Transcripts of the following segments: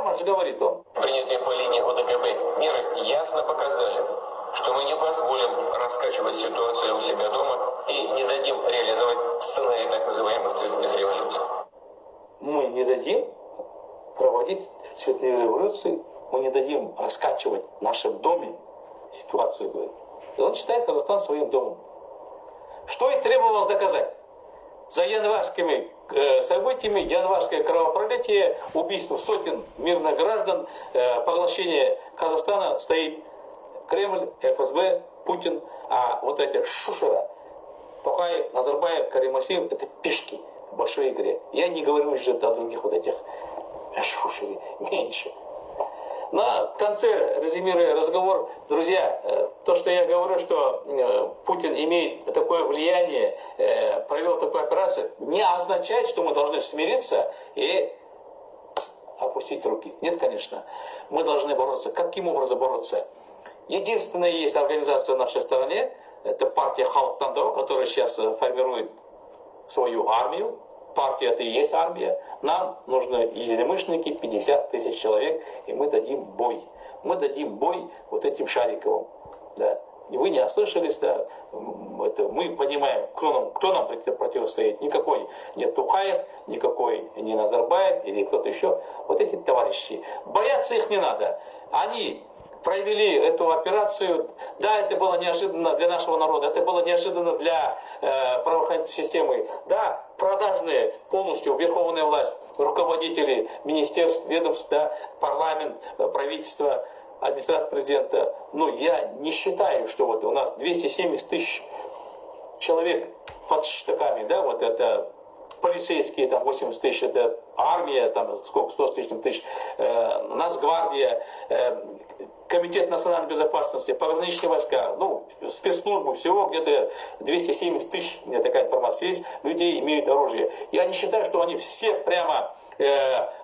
прямо же говорит он. Принятые по линии ОДКБ меры ясно показали, что мы не позволим раскачивать ситуацию у себя дома и не дадим реализовать сценарий так называемых цветных революций. Мы не дадим проводить цветные революции, мы не дадим раскачивать в нашем доме ситуацию, говорит. И он считает Казахстан своим домом. Что и требовалось доказать. За январскими событиями, январское кровопролитие, убийство сотен мирных граждан, поглощение Казахстана стоит Кремль, ФСБ, Путин, а вот эти шушера, Токаев, Назарбаев, Карим Асиев, это пешки в большой игре. Я не говорю уже о других вот этих шушере, меньше. На конце, резюмируя разговор, друзья, то, что я говорю, что Путин имеет такое влияние, провел такую операцию, не означает, что мы должны смириться и опустить руки. Нет, конечно. Мы должны бороться. Каким образом бороться? Единственная есть организация в нашей стране, это партия Халық Таңдау, которая сейчас формирует свою армию. Партия это и есть армия. Нам нужны единомышленники, 50 тысяч человек, и мы дадим бой. Мы дадим бой вот этим Шариковым. Да. И вы не ослышались, да. Это мы понимаем, кто нам противостоит. Никакой не Тухаев, никакой не Назарбаев или кто-то еще. Вот эти товарищи. Бояться их не надо. Они провели эту операцию. Да, это было неожиданно для нашего народа, это было неожиданно для правоохранительной системы. Да, продажные полностью верховная власть, руководители министерств, ведомств, да, парламент, правительство, администрация президента. Но я не считаю, что вот у нас 270 тысяч человек под штыками, да, вот это полицейские, там 80 тысяч, это армия, там сколько, 100 с лишним тысяч, Нацгвардия, Комитет национальной безопасности, пограничные войска, ну, спецслужбы, всего где-то 270 тысяч, у меня такая информация есть, людей имеют оружие. Я не считаю, что они все прямо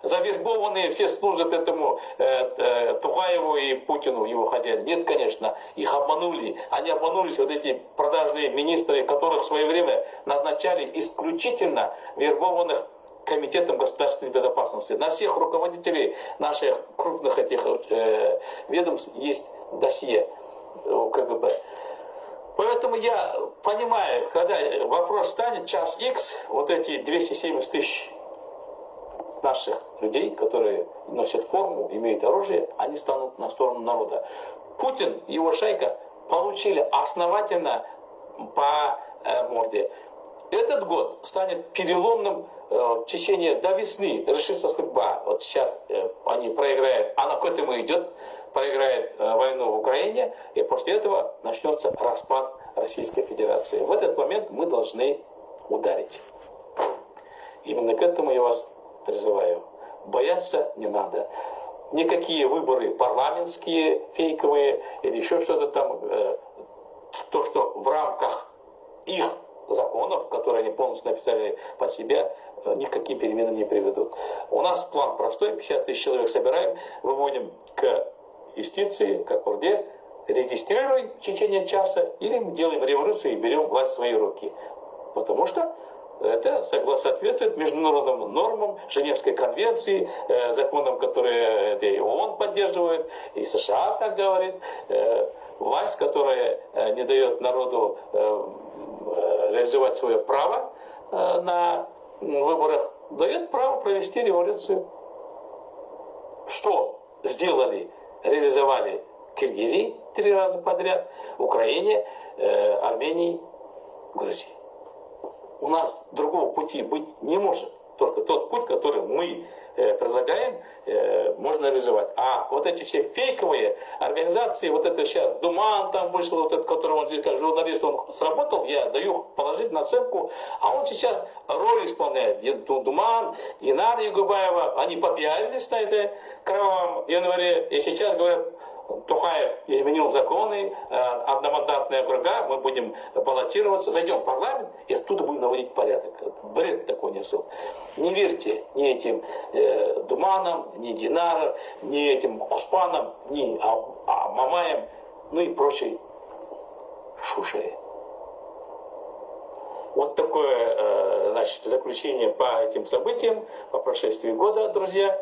завербованные, все служат этому Тухаеву и Путину, его хозяину. Нет, конечно, их обманули. Они обманулись, вот эти продажные министры, которых в свое время назначали исключительно вербованных Комитетом государственной безопасности. На всех руководителей наших крупных этих ведомств есть досье КГБ. Поэтому я понимаю, когда вопрос станет, час X, вот эти 270 тысяч наших людей, которые носят форму, имеют оружие, они станут на сторону народа. Путин и его шайка получили основательно по морде. Этот год станет переломным. В течение до весны решится судьба. Вот сейчас они проиграют, она к этому идет, проиграет войну в Украине, и после этого начнется распад Российской Федерации. В этот момент мы должны ударить. Именно к этому я вас призываю. Бояться не надо. Никакие выборы парламентские, фейковые или еще что-то там, то, что в рамках их законов, которые они полностью написали под себя, никаким переменам не приведут. У нас план простой, 50 тысяч человек собираем, выводим к юстиции, к Орде, регистрируем в течение часа, или мы делаем революцию и берем власть в свои руки. Потому что это соответствует международным нормам, Женевской конвенции, законам, которые и ООН поддерживает, и США так говорит. Власть, которая не дает народу реализовать свое право на выборах, дает право провести революцию. Что сделали, реализовали в Киргизии 3 раза подряд, в Украине, Армении, Грузии. У нас другого пути быть не может. Только тот путь, который мы предлагаем, можно реализовать. А вот эти все фейковые организации, вот это сейчас Думан там вышел, вот этот, которого он здесь как журналист, он сработал, я даю положительную оценку, а он сейчас роль исполняет. Думан, Динар Югубаева, они попиарились на этой кровавом январе, и сейчас говорят, Тухаев изменил законы, одномандатные округа, мы будем баллотироваться, зайдем в парламент и оттуда будем наводить порядок. Бред такой несут. Не верьте ни этим Думанам, ни Динарам, ни этим Куспанам, ни Мамаям, ну и прочей шушере. Вот такое, значит, заключение по этим событиям, по прошествии года, друзья.